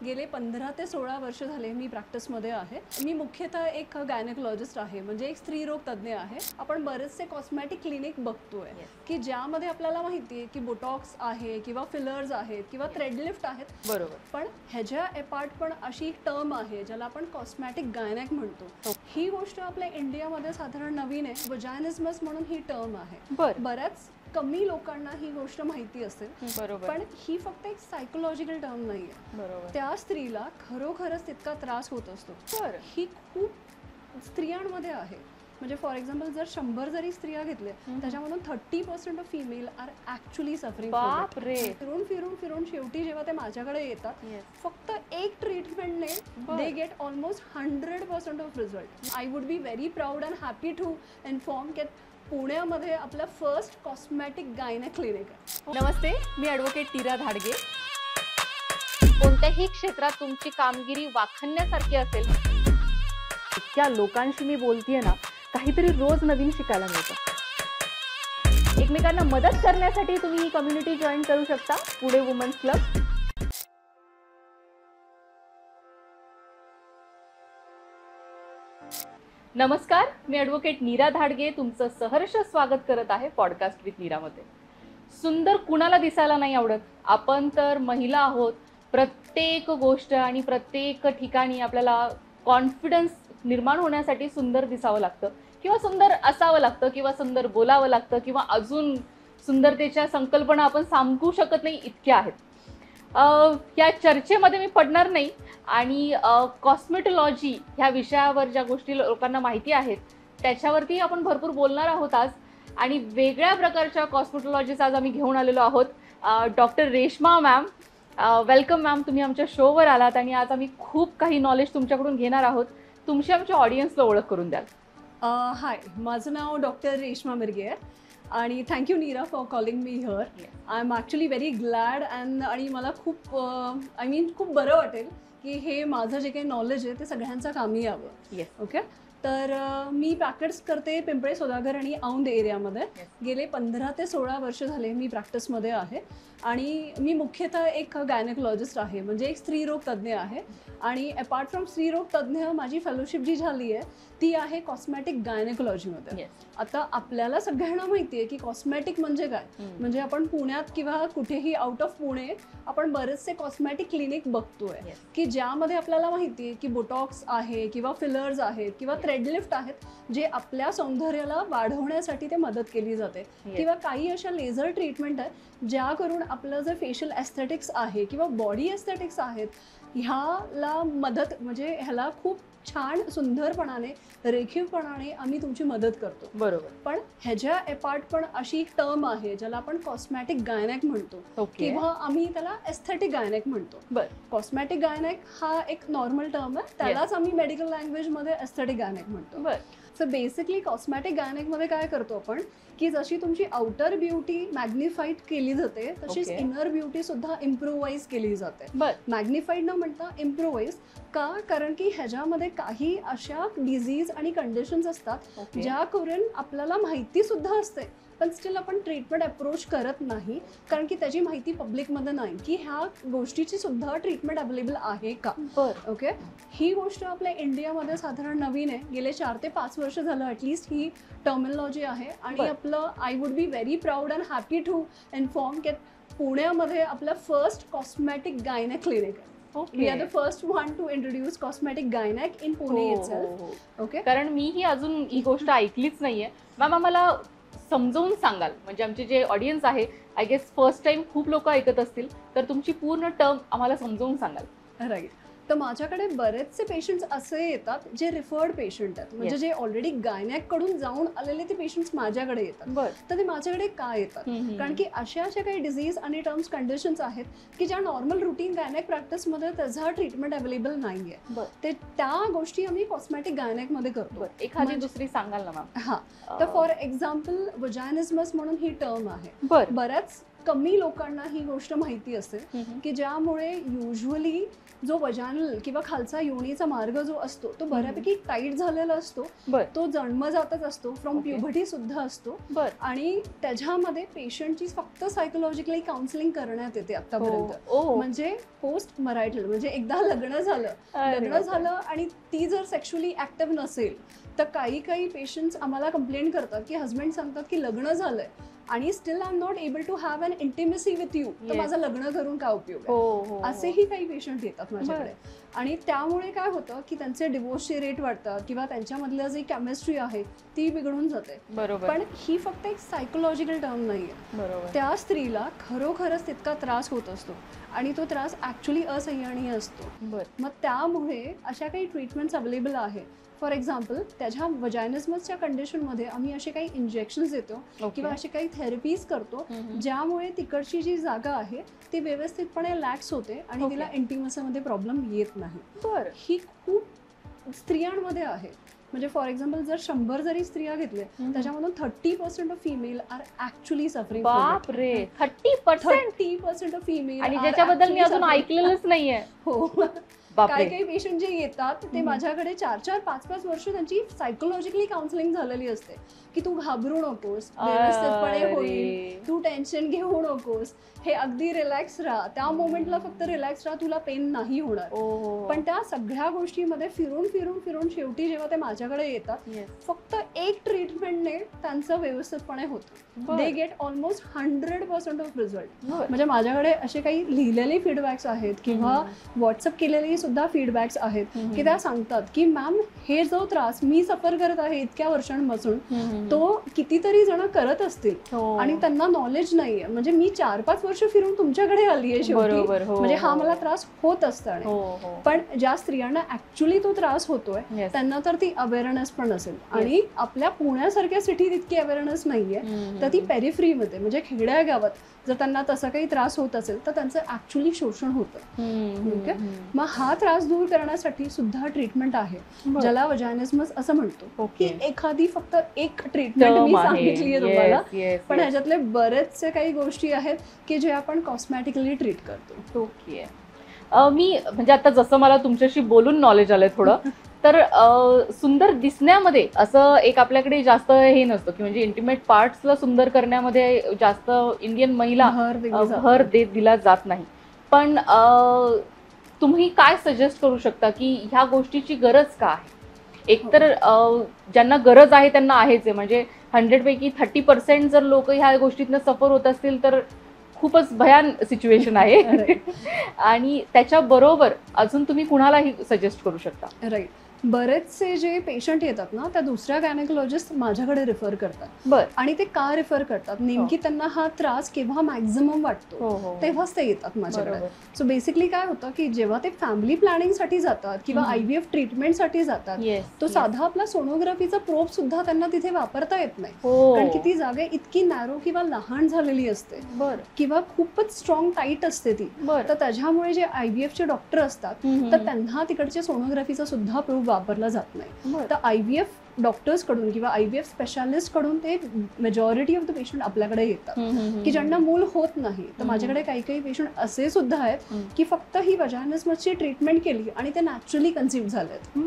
गेले 15 ते 16 वर्ष झाले मी प्रॅक्टिसमध्ये आहे. मी मुख्यतः एक गायनेकोलॉजिस्ट आहे, म्हणजे एक स्त्रीरोग तज्ञ आहे. आपण बरेचसे कॉस्मेटिक क्लिनिक बघतोय की ज्यामध्ये आपल्याला माहिती आहे की बोटॉक्स आहे किंवा फिलर्स आहेत किंवा थ्रेडलिफ्ट आहेत. बरोबर. पण ह्याच्या अपार्ट पण अशी एक टर्म आहे ज्याला आपण कॉस्मेटिक गायनेक म्हणतो. ही गोष्ट आपल्या इंडियामध्ये साधारण नवीन आहे. वजायनिझमस म्हणून ही टर्म आहे. बऱ्याच कमी लोकांना ही गोष्ट माहिती असेल. बरोबर. पण ही फक्त एक सायकोलॉजिकल टर्म नाहीये. बरोबर. त्या स्त्रीला खरोखरच तितका त्रास होत असतो. तर ही खूप स्त्रियांमध्ये आहे. म्हणजे फॉर एक्झाम्पल जर 100 जरी स्त्रिया घेतल्या त्याच्यामधून 30% of female are actually suffering. बापरे. फिरून फिरून फिरून शेवटी जेव्हा ते माझ्याकडे येतात फक्त एक ट्रीटमेंटने they get almost 100% of result. I would be very proud and happy to inform की पुण्यामध्ये आपलं फर्स्ट कॉस्मेटिक गायनेक क्लिनिक आहे. नमस्ते, मी ॲडव्होकेट नीरा धाडगे. कोणत्याही क्षेत्रात तुमची कामगिरी वाखाणण्यासारखी असेल, इतक्या लोकांशी मी बोलतेय ना, काहीतरी रोज नवीन शिकायला मिळतं. एकमेकांना मदत करण्यासाठी तुम्ही ही कम्युनिटी जॉईन करू शकता, पुणे वुमन्स क्लब. नमस्कार, मी ॲडव्होकेट नीरा धाडगे तुमचं सहर्ष स्वागत करत आहे पॉडकास्ट विथ नीरामध्ये. सुंदर कुणाला दिसायला नाही आवडत? आपण तर महिला आहोत. प्रत्येक गोष्ट आणि प्रत्येक ठिकाणी आपल्याला कॉन्फिडन्स निर्माण होण्यासाठी सुंदर दिसावं लागतं किंवा सुंदर असावं लागतं किंवा सुंदर बोलावं लागतं किंवा अजून सुंदरतेच्या संकल्पना आपण सांगू शकत नाही, इतक्या आहेत. या चर्चेमध्ये मी पडणार नाही आणि कॉस्मेटॉलॉजी ह्या विषयावर ज्या गोष्टी लोकांना माहिती आहेत त्याच्यावरती आपण भरपूर बोलणार आहोत आज. आणि वेगळ्या प्रकारच्या कॉस्मेटॉलॉजीज आज आम्ही घेऊन आलेलो आहोत. Doctor Reshma ma'am, welcome ma'am. तुम्ही आमच्या शोवर आलात आणि आज आम्ही खूप काही नॉलेज तुमच्याकडून घेणार आहोत. तुमची आमच्या ऑडियन्सला ओळख करून द्याल. हाय, माझं नाव डॉक्टर रेश्मा मिरगे आहे आणि thank you Neera for calling me here. I am actually very glad आणि मला खूप खूप बरं वाटेल की हे माझं जे काही नॉलेज आहे ते सगळ्यांच्या कामी यावं. ओके. तर मी प्रॅक्टिस करते पिंपळे सौदागर आणि औंध एरियामध्ये. गेले 15 ते 16 वर्ष झाले मी प्रॅक्टिसमध्ये आहे आणि मी मुख्यतः एक गायनेकोलॉजिस्ट आहे, म्हणजे एक स्त्रीरोग तज्ञ आहे. आणि अपार्ट फ्रॉम स्त्रीरोग तज्ञ माझी फेलोशिप जी झाली आहे ती आहे कॉस्मेटिक गायनेकोलॉजीमध्ये. आता आपल्याला सगळ्यांना माहिती आहे की कॉस्मेटिक म्हणजे काय. म्हणजे आपण पुण्यात किंवा कुठेही आउट ऑफ पुणे आपण बरेचसे कॉस्मेटिक क्लिनिक बघतोय की ज्यामध्ये आपल्याला माहिती आहे की बोटॉक्स आहे किंवा फिलर्स आहेत किंवा थ्रेडलिफ्ट आहेत जे आपल्या सौंदर्याला वाढवण्यासाठी ते मदत केली जाते. किंवा काही अशा लेझर ट्रीटमेंट आहेत ज्या करून आपलं जे फेशियल एस्थेटिक्स आहे किंवा बॉडी एस्थेटिक्स आहेत ह्याला मदत, म्हणजे ह्याला खूप छान सुंदरपणाने रेखीवपणाने आम्ही तुमची मदत करतो. बरोबर. पण ह्याच्या अपार्ट पण अशी एक टर्म आहे ज्याला आपण कॉस्मेटिक गायनेक म्हणतो किंवा आम्ही त्याला एस्थेटिक गायनेक म्हणतो. कॉस्मेटिक गायनेक हा एक नॉर्मल टर्म आहे, त्यालाच आम्ही मेडिकल लँग्वेजमध्ये एस्थेटिक गायनेक म्हणतो. सो बेसिकली कॉस्मेटिक गायनेकमध्ये काय करतो आपण की जशी तुमची आउटर ब्युटी मॅग्निफाईड केली जाते तशीच इनर ब्युटी सुद्धा इम्प्रूव्हाइज केली जाते. मॅग्निफाईड न म्हणता इम्प्रूव्हाइज का? कारण की ह्याच्यामध्ये काही अशा डिझीज आणि कंडिशन्स असतात ज्या करून आपल्याला माहिती सुद्धा असते पण स्टील आपण ट्रीटमेंट अप्रोच करत नाही कारण की त्याची माहिती पब्लिकमध्ये नाही की ह्या गोष्टीची सुद्धा ट्रीटमेंट अवेलेबल आहे का. ओके. ही गोष्ट आपल्या इंडियामध्ये साधारण नवीन आहे. गेले 4 ते 5 वर्ष झालं ॲटलिस्ट ही टर्मिनॉलॉजी आहे. आणि आपलं I would be very proud and happy to inform की पुण्यामध्ये आपलं फर्स्ट कॉस्मेटिक गायनेक क्लिनिक आहे. We are the first one to introduce cosmetic gynec in Pune itself. Okay. कारण मी ही अजून ही गोष्ट ऐकलीच नाहीये. मॅम, आम्हाला समजावून सांगाल, म्हणजे आमचे जे ऑडियन्स आहे आय गेस फर्स्ट टाइम खूप लोक ऐकत असतील, तर तुमची पूर्ण टर्म आम्हाला समजावून सांगाल. राईट. तर माझ्याकडे बरेचसे पेशंट्स असे येतात जे रिफर्ड पेशंट आहेत, म्हणजे जे ऑलरेडी गायनेक कडून जाऊन आलेले ते पेशंट्स माझ्याकडे येतात. तर ते माझ्याकडे का येतात? कारण की अशा काही डिझीज आणि टर्म्स कंडिशन्स आहेत की ज्या नॉर्मल रुटीन गायनेक प्रॅक्टिसमध्ये त्याचा ट्रीटमेंट अवेलेबल नाहीये. ते त्या गोष्टी आम्ही कॉस्मेटिक गायनेकमध्ये करतो. एखादी दुसरी सांगाल ना मॅम? हा. तर फॉर एक्झाम्पल वजायनिझमस म्हणून ही टर्म आहे. बऱ्याच कमी लोकांना ही गोष्ट माहिती असते की ज्यामुळे युजली जो वजानल किंवा खालचा योनीचा मार्ग जो असतो तो बऱ्यापैकी टाईट झालेला असतो. तो जन्मजातच असतो, फ्रॉम प्युबर्टी सुद्धा असतो. आणि त्याच्यामध्ये पेशंटची फक्त सायकोलॉजिकली काउन्सिलिंग करण्यात येते आतापर्यंत. म्हणजे पोस्ट मरायटल, म्हणजे एकदा लग्न झालं आणि ती जर सेक्शुअली ऍक्टिव्ह नसेल तर काही पेशंट्स आम्हाला कंप्लेंट करतात की हजबंड सांगतात की लग्न झालंय आणि still I am not able to have an intimacy with you, तर माझं लग्न करून काय उपयोग आहे. असेही काही पेशंट येतात माझ्याकडे. आणि त्यामुळे काय होतं की त्यांचे डिवोर्सचे रेट वाढतात किंवा त्यांच्यामधलं जी केमिस्ट्री आहे ती बिघडून जाते. पण ही फक्त एक सायकोलॉजिकल टर्म नाहीये. त्या स्त्रीला खरोखरच तितका त्रास होत असतो आणि तो त्रास ऍक्च्युली असह्यनीय असतो. मग त्यामुळे अशा काही ट्रीटमेंट्स अवेलेबल आहेत. फॉर एक्झाम्पल, त्याच्या वजायनिझमसच्या कंडिशनमध्ये आम्ही असे काही इंजेक्शन्स देतो किंवा असे काही थेरपीज करतो ज्यामुळे तिकडची जी जागा आहे ती व्यवस्थितपणे लॅक्स होते आणि तिला इंटिमसीमध्ये प्रॉब्लेम येत नाही. ही खूप स्त्रियांमध्ये आहे. म्हणजे फॉर एक्झाम्पल जर 100 जरी स्त्रिया घेतल्या त्याच्यामधून 30% of female are actually suffering. बापरे, 30% ऑफ फिमेल. आणि ज्याच्याबद्दल मी अजून ऐकलेलंच नाहीये. हो, काही पेशंट जे येतात ते माझ्याकडे 4-4, 5-5 वर्ष त्यांची सायकोलॉजिकली काउन्सिलिंग झालेली असते की तू घाबरू नकोस, व्यवस्थितपणे होईल, तू टेन्शन घेऊ नकोस, हे अगदी रिलॅक्स राहा, त्या मोमेंटला फक्त रिलॅक्स राहा, तुला पेन नाही होणार. पण त्या सगळ्या गोष्टीमध्ये फिरून शेवटी जेव्हा ते माझ्याकडे येतात फक्त एक ट्रीटमेंटने त्यांचं व्यवस्थितपणे होतं. दे गेट ऑलमोस्ट 100% ऑफ रिझल्ट. म्हणजे माझ्याकडे असे काही लिहिलेले फीडबॅक्स आहेत किंवा व्हॉट्सअप केलेले सुद्धा फीडबॅक्स आहेत की त्या सांगतात की मॅम हे जो त्रास मी सफर करत आहे इतक्या वर्षांपासून तो कितीतरी जण करत असतील आणि त्यांना नॉलेज नाहीये. म्हणजे मी 4-5 वर्ष फिरून तुमच्याकडे आली आहे शेवटी, म्हणजे हा मला त्रास होत असताना. पण ज्या स्त्रियांना ऍक्च्युली तो त्रास होतोय त्यांना तर ती अवेअरनेस पण असेल. आणि आपल्या पुण्यासारख्या सिटीत इतकी अवेअरनेस नाहीये, तर ती पेरिफ्रीमध्ये म्हणजे खेड्या गावात जर त्यांना तसा काही त्रास होत असेल तर त्यांचं ऍक्च्युली शोषण होतं. मग हा त्रास दूर करण्यासाठी सुद्धा ट्रीटमेंट आहे ज्याला वजायनिझमस असं म्हणतो. की एखादी फक्त एक ट्रीटमेंट मी सांगितली आहे तुम्हाला, पण ह्याच्यातले बरेचसे काही गोष्टी आहेत की जे आपण कॉस्मॅटिकली ट्रीट करतो. ओके. मी म्हणजे आता जसं मला तुमच्याशी बोलून नॉलेज आलंय थोडं, तर सुंदर दिसण्यामध्ये असं एक आपल्याकडे जास्त हे नसतं की म्हणजे इंटिमेट पार्ट्सला सुंदर करण्यामध्ये जास्त इंडियन महिला भर दिला जात नाही. पण तुम्ही काय सजेस्ट करू शकता की ह्या गोष्टीची गरज का आहे? एकतर ज्यांना गरज आहे त्यांना आहेच आहे. म्हणजे 100 पैकी 30% जर लोक ह्या गोष्टीतनं सफर होत असतील तर खूपच भयान सिच्युएशन आहे. आणि त्याच्याबरोबर अजून तुम्ही कुणालाही सजेस्ट करू शकता? राईट. बरेचसे जे पेशंट येतात ना त्या दुसऱ्या गायनेकोलॉजिस्ट माझ्याकडे रिफर करतात. आणि ते का रिफर करतात, नेमकी त्यांना हा त्रास केव्हा मॅक्झिमम वाटतो तेव्हाच ते येतात माझ्याकडे. सो बेसिकली काय होतं की जेव्हा ते फॅमिली प्लॅनिंगसाठी जातात किंवा IVF ट्रीटमेंटसाठी जातात, तो साधा आपला सोनोग्राफीचा प्रोब सुद्धा त्यांना तिथे वापरता येत नाही. कारण की ती जागा इतकी नॅरो किंवा लहान झालेली असते किंवा खूपच स्ट्रॉंग टाईट असते ती. तर त्याच्यामुळे जे IVF चे डॉक्टर असतात तर त्यांना तिकडच्या सोनोग्राफीचा सुद्धा प्रोब वापरला जात नाही. तर IVF डॉक्टर्स कडून किंवा IVF स्पेशालिस्ट कडून ते मेजॉरिटी ऑफ द पेशंट आपल्याकडे येतात की ज्यांना मूल होत नाही. तर माझ्याकडे काही पेशंट असे सुद्धा आहेत की फक्त ही वजायनिझमसची ट्रीटमेंट केली आणि ते नॅचरली कन्सिव्ह झालेत.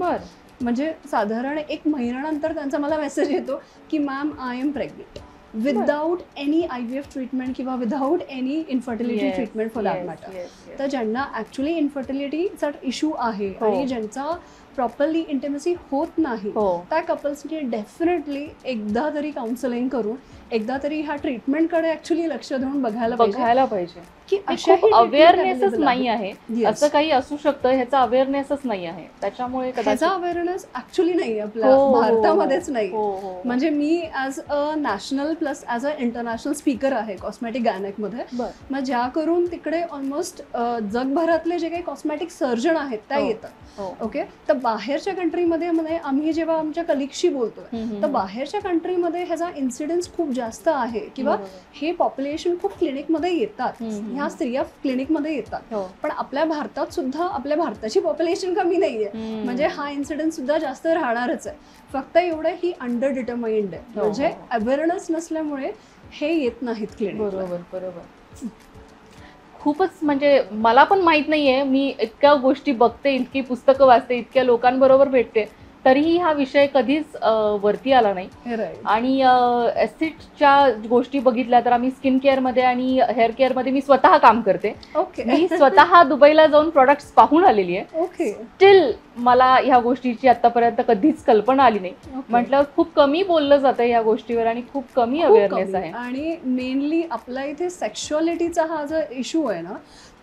म्हणजे साधारण 1 महिन्यानंतर त्यांचा मला मेसेज येतो की ma'am I am pregnant without any IVF treatment किंवा without any infertility treatment for that matter. तर ज्यांना ऍक्च्युली इन्फर्टिलिटीचा इश्यू आहे आणि ज्यांचा प्रॉपरली इंटिमेसी होत नाही त्या कपल्सनी डेफिनेटली एकदा तरी काउन्सिलिंग करून एकदा तरी ह्या ट्रीटमेंटकडे ऍक्च्युली लक्ष देऊन बघायला पाहिजे की अवेअरनेसच नाही आहे. असं काही असू शकतं, ह्याचा अवेअरनेसच नाही आहे. त्याच्यामुळे ह्याचा अवेअरनेस ऍक्च्युली नाही आपल्या भारतामध्येच नाही. म्हणजे मी as a national plus as a international speaker आहे कॉस्मॅटिक गायनेक मध्ये. मग ज्या करून तिकडे ऑलमोस्ट जगभरातले जे काही कॉस्मॅटिक सर्जन आहेत त्या येतात. ओके. तर बाहेरच्या कंट्रीमध्ये आम्ही जेव्हा आमच्या कलिगशी बोलतोय तर बाहेरच्या कंट्रीमध्ये ह्याचा इन्सिडेन्स खूप जास्त आहे किंवा हे पॉप्युलेशन खूप क्लिनिकमध्ये येतात, ह्या स्त्रिया क्लिनिकमध्ये येतात. पण आपल्या भारतात सुद्धा आपल्या भारताची पॉप्युलेशन कमी नाहीये, म्हणजे हा इन्सिडेन्स सुद्धा जास्त राहणारच आहे. फक्त एवढं ही अंडर डिटरमाइंड आहे, म्हणजे अवेअरनेस नसल्यामुळे हे येत नाहीत क्लिनिक. बरोबर. खूपच म्हणजे मला पण माहित नाहीये, मी इतक्या गोष्टी बघते, इतकी पुस्तकं वाचते, इतक्या लोकांबरोबर भेटते, तरीही हा विषय कधीच वरती आला नाही. राईट. आणि एसिडच्या गोष्टी बघितल्या तर आम्ही स्किन केअरमध्ये आणि हेअर केअरमध्ये मी स्वतः काम करते. ओके. मी स्वतः दुबईला जाऊन प्रॉडक्ट्स पाहून आलेली आहे. ओके. स्टील मला ह्या गोष्टीची आतापर्यंत कधीच कल्पना आली नाही. म्हटलं खूप कमी बोललं जातं या गोष्टीवर आणि खूप कमी अवेअरनेस आहे. आणि मेनली आपल्या इथे सेक्शुअलिटीचा हा जो इश्यू आहे ना,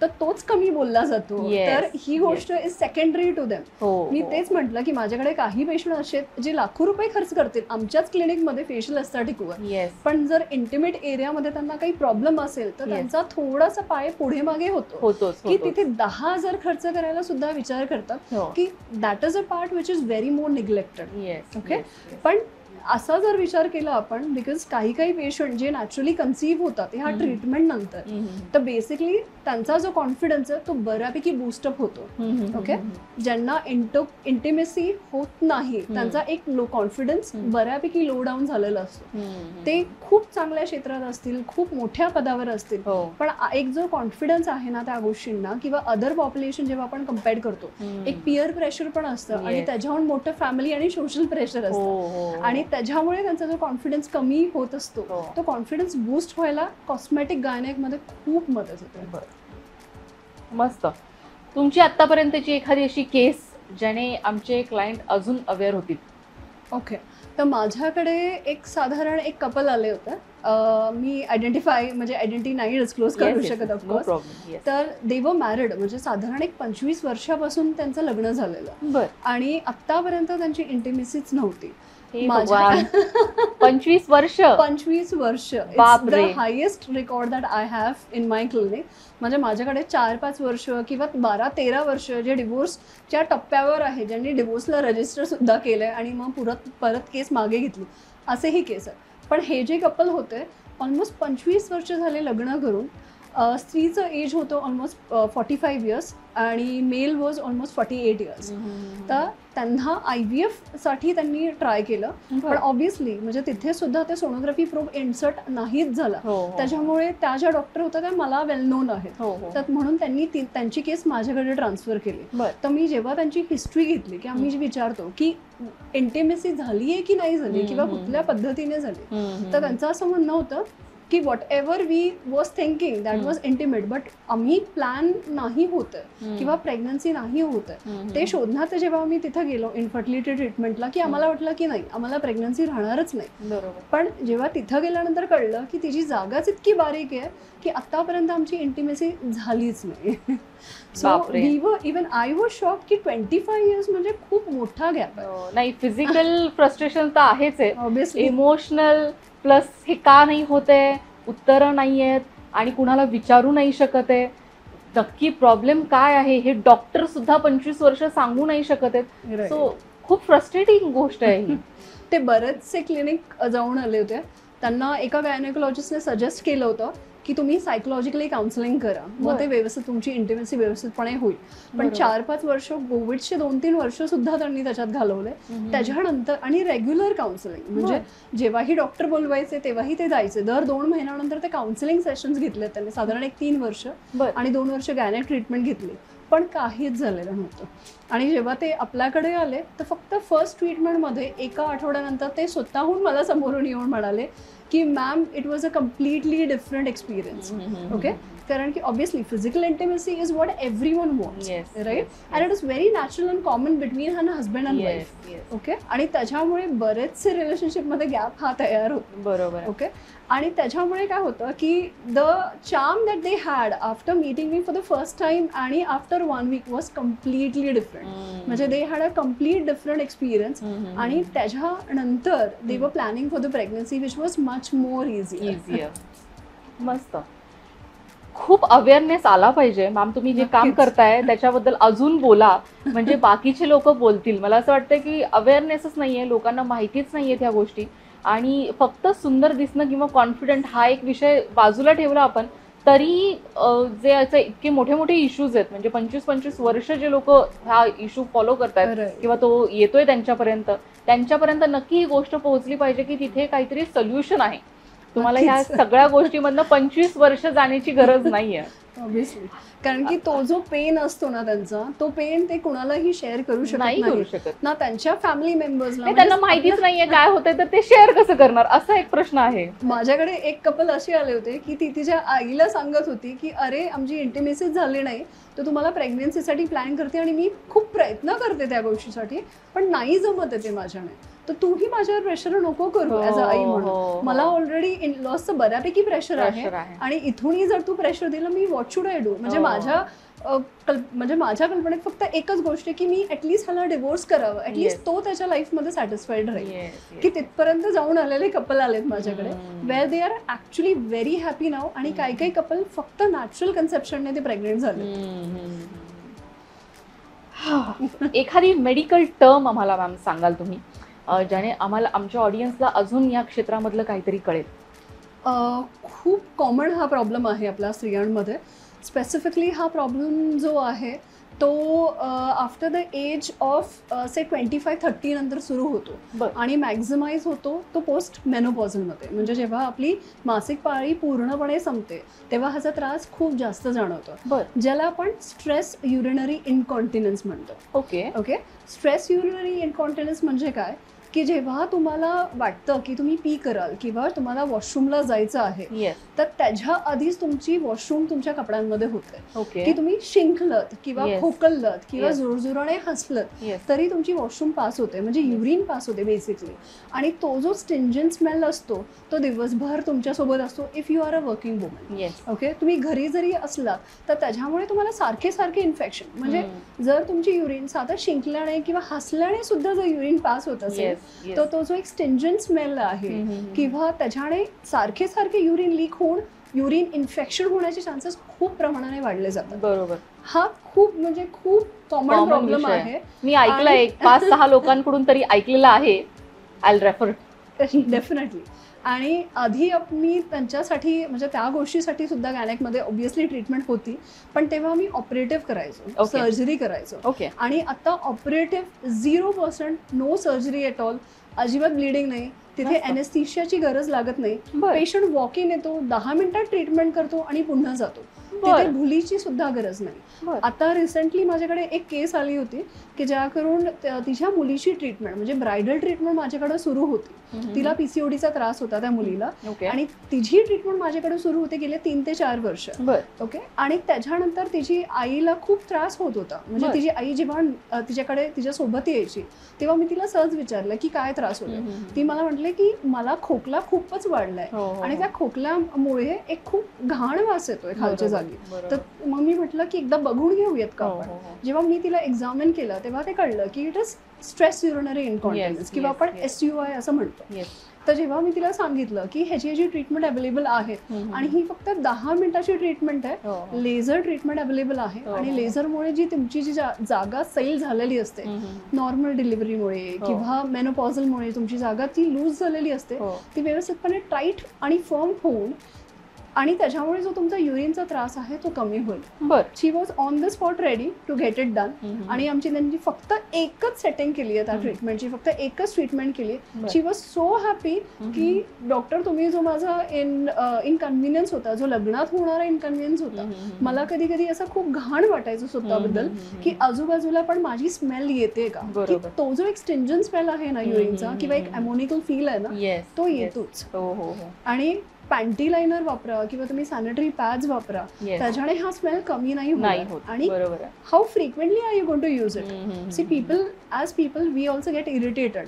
तर तोच कमी बोलला जातो. तर ही गोष्ट इज सेकंडरी टू देम. मी तेच म्हटलं की माझ्याकडे काही पेशंट असे आहेत जे लाखो रुपये खर्च करतील आमच्याच क्लिनिकमध्ये फेशियल एस्थेटिकवर, पण जर इंटिमेट एरियामध्ये त्यांना काही प्रॉब्लेम असेल तर त्यांचा थोडासा पाय पुढे मागे होतो की तिथे 10,000 खर्च करायला सुद्धा विचार करतात की that is a part which is very more neglected. Okay. पण असा जर विचार केला आपण, बिकॉज काही काही पेशंट जे नॅचरली कन्सीव्ह होतात ह्या ट्रीटमेंट नंतर, तर बेसिकली त्यांचा जो कॉन्फिडन्स आहे तो बऱ्यापैकी बूस्टअप होतो. ओके. ज्यांना इंटिमेसी होत नाही त्यांचा एक लो कॉन्फिडन्स बऱ्यापैकी लो डाऊन झालेला असतो. ते खूप चांगल्या क्षेत्रात असतील, खूप मोठ्या पदावर असतील, पण एक जो कॉन्फिडन्स आहे ना त्या गोष्टींना, किंवा अदर पॉप्युलेशन जेव्हा आपण कम्पेअर करतो, एक पिअर प्रेशर पण असतं आणि त्याच्याहून मोठं फॅमिली आणि सोशल प्रेशर असतं, आणि त्याच्यामुळे त्यांचा जो कॉन्फिडन्स कमी होत असतो तो कॉन्फिडन्स बूस्ट व्हायला कॉस्मेटिक गायनेकमध्ये खूप मदत होते. मस्त. तुमची आतापर्यंतची एखादी अशी केस ज्याने आमचे क्लायंट अजून अवेअर होतील? ओके. तर माझ्याकडे एक साधारण एक कपल आले होते. मी आयडेंटिटी नाही डिस्क्लोज करू शकत ऑफकोर्स. तर दे वर मॅरिड, म्हणजे साधारण एक 25 वर्षापासून त्यांचं लग्न झालेलं आणि आत्तापर्यंत त्यांची इंटिमेसीच नव्हती. 25 वर्ष. The highest record that I have in my clinic. म्हणजे माझ्याकडे 4-5 वर्ष किंवा 12-13 वर्ष जे डिवोर्सच्या टप्प्यावर आहे, ज्यांनी डिवोर्सला रजिस्टर सुद्धा केलंय आणि मग परत केस मागे घेतली, असेही केस आहेत. पण हे जे कपल होते ऑलमोस्ट 25 वर्ष झाले लग्न करून. स्त्रीचं एज होतं ऑलमोस्ट 45 इयर्स आणि मेल वॉज ऑलमोस्ट 48 इयर्स. तर त्यांना IVF साठी त्यांनी ट्राय केलं, पण ऑब्व्हियसली म्हणजे तिथे सुद्धा ते सोनोग्राफी प्रोब इन्सर्ट नाहीच झाला. त्याच्यामुळे त्या ज्या डॉक्टर होत्या त्या मला वेल नोन आहेत, तर म्हणून त्यांनी त्यांची केस माझ्याकडे ट्रान्सफर केली. तर मी जेव्हा त्यांची हिस्ट्री घेतली की आम्ही विचारतो की इंटिमेसी झाली आहे की नाही झाली किंवा कुठल्या पद्धतीने झाली, तर त्यांचं असं म्हणणं होतं की whatever we was thinking that was intimate, but आम्ही प्लॅन नाही होतं किंवा प्रेग्नन्सी नाही होतं ते शोधण्यात जेव्हा आम्ही तिथं गेलो इन्फर्टिलिटी ट्रीटमेंटला, की आम्हाला वाटलं की नाही आम्हाला प्रेग्नन्सी राहणारच नाही. पण जेव्हा तिथं गेल्यानंतर कळलं की तिची जागाच इतकी बारीक आहे की आतापर्यंत आमची इंटिमेसी झालीच नाही. So we were even I was shock की 25 इयर्स म्हणजे खूप मोठा गॅप आहे. नाही, फिजिकल फ्रस्ट्रेशन तर आहेच आहे, ऑब्व्हियसली. इमोशनल प्लस हे का नाही होते, उत्तरं नाही आहेत आणि कुणाला विचारू नाही शकत आहे, नक्की प्रॉब्लेम काय आहे हे डॉक्टर सुद्धा 25 वर्ष सांगू नाही शकत आहेत. सो खूप फ्रस्ट्रेटिंग गोष्ट आहे ही. ते बरेचसे क्लिनिक जाऊन आले होते, त्यांना एका गायनेकोलॉजिस्टने सजेस्ट केलं होतं की तुम्ही सायकोलॉजिकली काउन्सिलिंग करा, मग ते व्यवस्थित तुमची इंटिमेसी व्यवस्थितपणे होईल. पण 4-5 वर्ष, कोविडचे 2-3 वर्ष सुद्धा त्यांनी त्याच्यात घालवले. त्याच्यानंतर आणि रेग्युलर काउन्सिलिंग, म्हणजे जेव्हाही डॉक्टर बोलवायचे तेव्हाही ते जायचे. दर 2 महिन्यानंतर ते काउन्सिलिंग सेशन्स घेतले त्यांनी, साधारण एक 3 वर्ष आणि 2 वर्ष गायनेक ट्रीटमेंट घेतली, पण काहीच झालेलं नव्हतं. आणि जेव्हा ते आपल्याकडे आले तर फक्त फर्स्ट ट्रीटमेंटमध्ये एका आठवड्यानंतर ते स्वतःहून मला समोरून येऊन म्हणाले की ma'am it was a completely different experience. Okay. कारण की obviously physical intimacy is what everyone wants, right, and it is very natural and common between an husband and wife. Okay. आणि त्याच्यामुळे बरेचसे रिलेशनशिपमध्ये गॅप हा तयार होतो. बरोबर. ओके. आणि त्याच्यामुळे काय होतं की the charm that they had after meeting me for the first time आणि after 1 week was completely different. म्हणजे they had a complete different experience. आणि त्याच्यानंतर they were planning for the pregnancy which was much more easier. मस्त. खूप awareness आला पाहिजे ma'am. तुम्ही जे काम करताय त्याच्याबद्दल अजून बोला, म्हणजे बाकीचे लोक बोलतील. मला असं वाटतं की अवेअरनेसच नाहीये, लोकांना माहितीच नाहीये ह्या गोष्टी. आणि फक्त सुंदर दिसणं किंवा कॉन्फिडंट हा एक विषय बाजूला ठेवला आपण तरी जे याचे इतके मोठे मोठे इश्यूज आहेत, म्हणजे 25-25 वर्ष जे लोक हा इश्यू फॉलो करतात किंवा तो येतोय त्यांच्यापर्यंत नक्की ही गोष्ट पोहोचली पाहिजे की तिथे काहीतरी सोल्युशन आहे. तुम्हाला ह्या नक्कीच. सगळ्या गोष्टीमधनं 25 वर्ष जाण्याची गरज नाहीये. ऑब्व्हियसली, कारण की तो जो पेन असतो ना त्यांचा, तो पेन ते कुणालाही शेअर करू शकत नाही करू नाही शकत. ना त्यांच्या फॅमिली मेंबर्सला. नाही, त्यांना माहितीच नाहीये काय होतंय तर ते शेअर कसं करणार, असा एक प्रश्न आहे. माझ्याकडे एक कपल असे आले होते की ती तिच्या आईला सांगत होती की अरे आमची इंटिमेसीच झाली नाही, तर तुम्हाला प्रेग्नन्सीसाठी प्लॅन करते आणि मी खूप प्रयत्न करते त्या गोष्टीसाठी, पण नाही जमत आहे ते माझ्याने, तर तूही माझ्यावर प्रेशर नको करू ॲज अ आई म्हणून. मला ऑलरेडी इन लॉसचं बऱ्यापैकी प्रेशर आहे आणि इथूनही जर तू प्रेशर दिलं me what should I do. म्हणजे माझ्या कल्पनेत फक्त एकच गोष्ट आहे की मी ऍटलीस्ट ह्याला डिवोर्स करावं, ऍटलीस्ट तो त्याच्या लाईफमध्ये सॅटिस्फाईड राहील. की तिथपर्यंत जाऊन आलेले कपल आलेत माझ्याकडे where they are actually very happy now. आणि काही काही कपल फक्त नॅचरल कन्सेप्शनने ते प्रेग्नेंट झाले. एखादी मेडिकल टर्म आम्हाला मॅम सांगाल तुम्ही, ज्याने आम्हाला आमच्या ऑडियन्सला अजून या क्षेत्रामधलं काहीतरी कळेल? खूप कॉमन हा प्रॉब्लेम आहे आपल्या स्त्रियांमध्ये. स्पेसिफिकली हा प्रॉब्लेम जो आहे तो आफ्टर द एज ऑफ से 25-30 नंतर सुरू होतो आणि मॅक्झिमाइज होतो तो पोस्ट मेनोपॉझलमध्ये. म्हणजे जेव्हा आपली मासिक पाळी पूर्णपणे संपते तेव्हा ह्याचा त्रास खूप जास्त जाणवतो, ज्याला आपण स्ट्रेस युरिनरी इनकॉन्टिनन्स म्हणतो. ओके, स्ट्रेस युरिनरी इनकॉन्टिनन्स म्हणजे काय की जेव्हा तुम्हाला वाटतं की तुम्ही पी कराल किंवा तुम्हाला वॉशरूमला जायचं आहे, तर त्याच्या आधीच तुमची वॉशरूम तुमच्या कपड्यांमध्ये होते की तुम्ही शिंकलत किंवा खोकलत किंवा जोरजोराने हसलत तरी तुमची वॉशरूम पास होते, म्हणजे युरिन पास होते बेसिकली. आणि तो जो स्टिंजंट स्मेल असतो तो दिवसभर तुमच्यासोबत असतो if you are a working woman. Okay, तुम्ही घरी जरी असलात तर त्याच्यामुळे तुम्हाला सारखे सारखे इन्फेक्शन, म्हणजे जर तुमची युरिन साधं शिंकल्याने किंवा हसल्याने सुद्धा जर युरिन पास होत असेल तर तो जो एक स्टिंजंट स्मेल आहे किंवा त्याच्याने सारखे सारखे युरिन लीक होऊन युरिन इन्फेक्शन होण्याचे चान्सेस खूप प्रमाणाने वाढले जातात. बरोबर, हा खूप कॉमन प्रॉब्लेम आहे. मी ऐकलंय 5-6 लोकांकडून तरी ऐकलेलं आहे. I will refer definitely. आणि आधी मी त्यांच्यासाठी म्हणजे त्या गोष्टीसाठी सुद्धा गॅनेकमध्ये ऑब्व्हियसली ट्रीटमेंट होती, पण तेव्हा मी ऑपरेटिव्ह करायचो, सर्जरी करायचो. आणि आता operative 0%, no surgery at all, अजिबात ब्लिडिंग नाही, तिथे एनेस्थीशियाची गरज लागत नाही. पेशंट वॉक इन येतो, 10 मिनिटात ट्रीटमेंट करतो आणि पुन्हा जातो. तिथे भुलीची सुद्धा गरज नाही. आता रिसेंटली माझ्याकडे एक केस आली होती की ज्या करून तिच्या मुलीची ट्रीटमेंट म्हणजे ब्रायडल ट्रीटमेंट माझ्याकडे सुरू होती. तिला पीसीओडीचा त्रास होता त्या मुलीला आणि तिची ट्रीटमेंट माझ्याकडे सुरू होते गेले 3 ते 4 वर्ष. ओके, आणि त्याच्यानंतर तिची आईला खूप त्रास होत होता. म्हणजे तिची आई जेव्हा तिच्याकडे तिच्यासोबत यायची तेव्हा मी तिला सहज विचारलं की काय त्रास होतो. ती मला म्हटले की मला खोकला खूपच वाढलाय आणि त्या खोकल्यामुळे एक खूप घाण वास येतोय खालच्या जागी. तर मग मी म्हटलं की एकदा बघून घेऊयात का आपण. जेव्हा मी तिला एक्झामिन केलं तेव्हा ते कळलं की इट इज स्ट्रेस युरिनरी इनकॉन्टिनन्स किंवा आपण SUI असं म्हणतो. तर जेव्हा मी तिला सांगितलं की ह्याची जी ट्रीटमेंट अवेलेबल आहे आणि ही फक्त 10 मिनिटाची ट्रीटमेंट आहे, लेझर ट्रीटमेंट अवेलेबल आहे आणि लेझरमुळे जी तुमची जी जागा सैल झालेली असते नॉर्मल डिलिव्हरीमुळे किंवा मेनोपॉझलमुळे तुमची जागा ती लूज झालेली असते ती व्यवस्थितपणे टाईट आणि फर्म होऊन आणि त्याच्यामुळे जो तुमचा युरिनचा त्रास आहे तो कमी होईल. She was on the spot ready to get it done. आणि त्यांची फक्त एकच सेटिंग केली आहे त्या ट्रीटमेंटची, फक्त एकच ट्रीटमेंट केली. शी वॉज सो हॅपी की डॉक्टर तुम्ही जो माझा इनकन्व्हिनियन्स होता, जो लग्नात होणारा इनकन्व्हिनियन्स होता, मला कधी कधी असं खूप घाण वाटायचं स्वतःबद्दल की आजूबाजूला पण माझी स्मेल येते का, की तो जो एक स्टिंजंट स्मेल आहे ना युरिनचा किंवा एक अमोनिकल फील आहे ना तो येतोच. आणि पॅन्टी लायनर वापरा किंवा तुम्ही सॅनिटरी पॅड्स वापरा, त्याच्याने हा स्मेल कमी नाही होत. आणि how frequently are you going to use it. See people we also get irritated,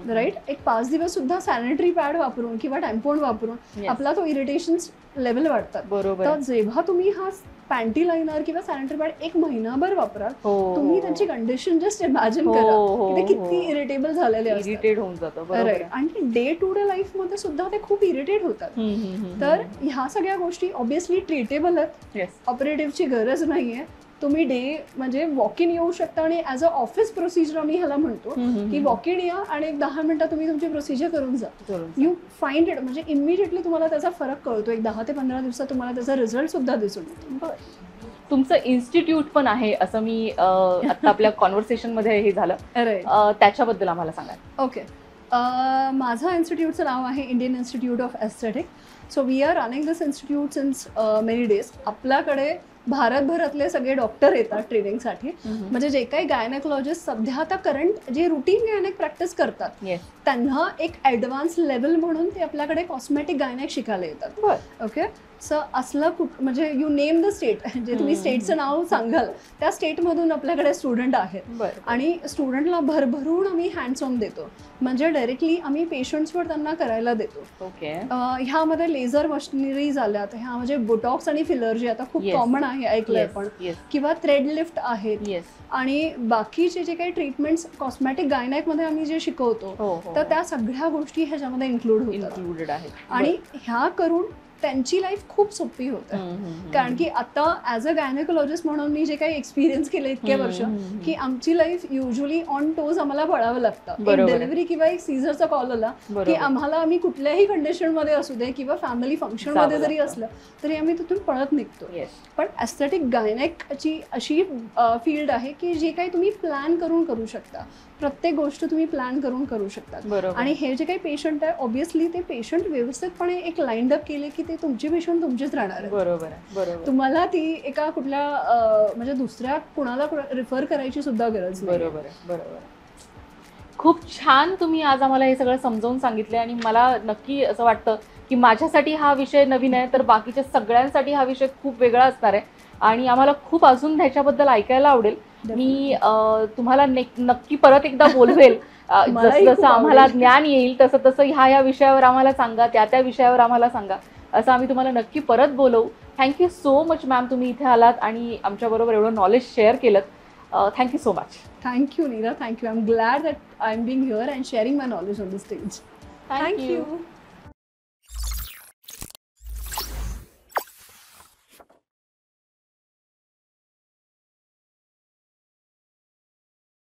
right. एक 5 दिवस सुद्धा सॅनिटरी पॅड वापरून किंवा टॅम्पोन वापरून आपला तो इरिटेशन लेवल वाढतात. तर जेव्हा तुम्ही हा पॅन्टी लायनर किंवा सॅनिटरी पॅड 1 महिनाभर वापराल तुम्ही त्यांची कंडिशन जस्ट इमॅजिन करा की ते किती इरिटेबल झालेले असतात. आणि डे टू डे लाईफ मध्ये सुद्धा ते खूप इरिटेट होतात. तर ह्या सगळ्या गोष्टी ऑब्व्हियसली ट्रीटेबल आहेत, ऑपरेटिव्हची गरज नाहीये. तुम्ही म्हणजे वॉक इन येऊ शकता आणि ॲज अ ऑफिस प्रोसिजर आम्ही ह्याला म्हणतो की वॉक इन या आणि 10 मिनिटात तुम्ही तुमची प्रोसिजर करून जा. यू फाइंड इट, म्हणजे इमिडिएटली तुम्हाला त्याचा फरक कळतो. एक 10 ते 15 दिवसात तुम्हाला त्याचा रिझल्ट सुद्धा दिसून येतो. तुमचं इन्स्टिट्यूट पण आहे असं मी आता आपल्या कॉन्व्हर्सेशन मध्ये हे झालं, त्याच्याबद्दल आम्हाला सांगा. ओके, माझं इन्स्टिट्यूटचं नाव आहे Indian Institute of Aesthetic. So we are running this institute since many days. आपल्याकडे भारतभरातले सगळे डॉक्टर येतात ट्रेनिंगसाठी. म्हणजे जे काही गायनेकोलॉजिस्ट सध्या आता करंट जे रुटीन गायनेक प्रॅक्टिस करतात Yes. त्यांना एक ॲडव्हान्स लेवल म्हणून ते आपल्याकडे कॉस्मेटिक गायनेक शिकायला येतात. बरं. ओके. सो असलं म्हणजे यू नेम द स्टेट, जे तुम्ही स्टेटचं नाव सांगाल त्या स्टेटमधून आपल्याकडे स्टुडंट आहेत. बरं. आणि स्टुडंटला भरभरून आम्ही हँड्स ऑन देतो. म्हणजे डायरेक्टली आम्ही पेशंट्सवर त्यांना करायला देतो. ओके. ह्यामध्ये लेझर मशिनरीज आल्यात, ह्या म्हणजे बोटॉक्स आणि फिलर जे आता खूप Yes. कॉमन आहे ऐकलंय Yes. आपण, Yes. किंवा थ्रेड लिफ्ट आहेत. Yes. आणि बाकीचे जे काही ट्रीटमेंट्स कॉस्मॅटिक गायनेकमध्ये आम्ही जे शिकवतो हो, हो. तर त्या सगळ्या गोष्टी ह्याच्यामध्ये इन्क्लूड होतात. इन्क्लुडेड आहेत. आणि ह्या करून त्यांची लाईफ खूप सोपी होते. कारण की आता ॲज अ गायनेकोलॉजिस्ट म्हणून मी जे काही एक्सपिरियन्स केले इतके वर्ष, की आमची लाईफ युजली ऑन टोज आम्हाला पळावं लागतं. एक डिलिव्हरी किंवा एक सीझरचा कॉल आला की आम्हाला आम्ही कुठल्याही कंडिशनमध्ये असू दे किंवा फॅमिली फंक्शनमध्ये जरी असलं तरी आम्ही तिथून पळत निघतो. पण ॲस्थेटिक गायनेकची अशी फील्ड आहे की जे काही तुम्ही प्लॅन करून करू शकता. प्रत्येक गोष्ट तुम्ही प्लॅन करून करू शकता. आणि हे जे काही पेशंट आहे ऑब्व्हियसली ते पेशंट व्यवस्थितपणे एक लाईन अप केले की ते तुमचे पेशंट तुमचेच राहणार आहेत. बरोबर. तुम्हाला ती एका कुठल्या म्हणजे दुसऱ्या कुणाला रिफर करायची सुद्धा गरज नाही. बरोबर. खूप छान तुम्ही आज आम्हाला हे सगळं समजावून सांगितले. आणि मला नक्की असं वाटतं की माझ्यासाठी हा विषय नवीन आहे, तर बाकीच्या सगळ्यांसाठी हा विषय खूप वेगळा असणार आहे. आणि आम्हाला खूप अजून ह्याच्याबद्दल ऐकायला आवडेल. मी तुम्हाला नक्की परत एकदा बोलवेल. जसं आम्हाला ज्ञान येईल तसं तसं ह्या विषयावर आम्हाला सांगा, त्या विषयावर आम्हाला सांगा, असं आम्ही तुम्हाला नक्की परत बोलवू. थँक्यू सो मच मॅम, तुम्ही इथे आलात आणि आमच्याबरोबर एवढं नॉलेज शेअर केलं. Thank you so much. Thank you Neera, thank you. I am glad that I am being here and sharing my knowledge on the stage. Thank you.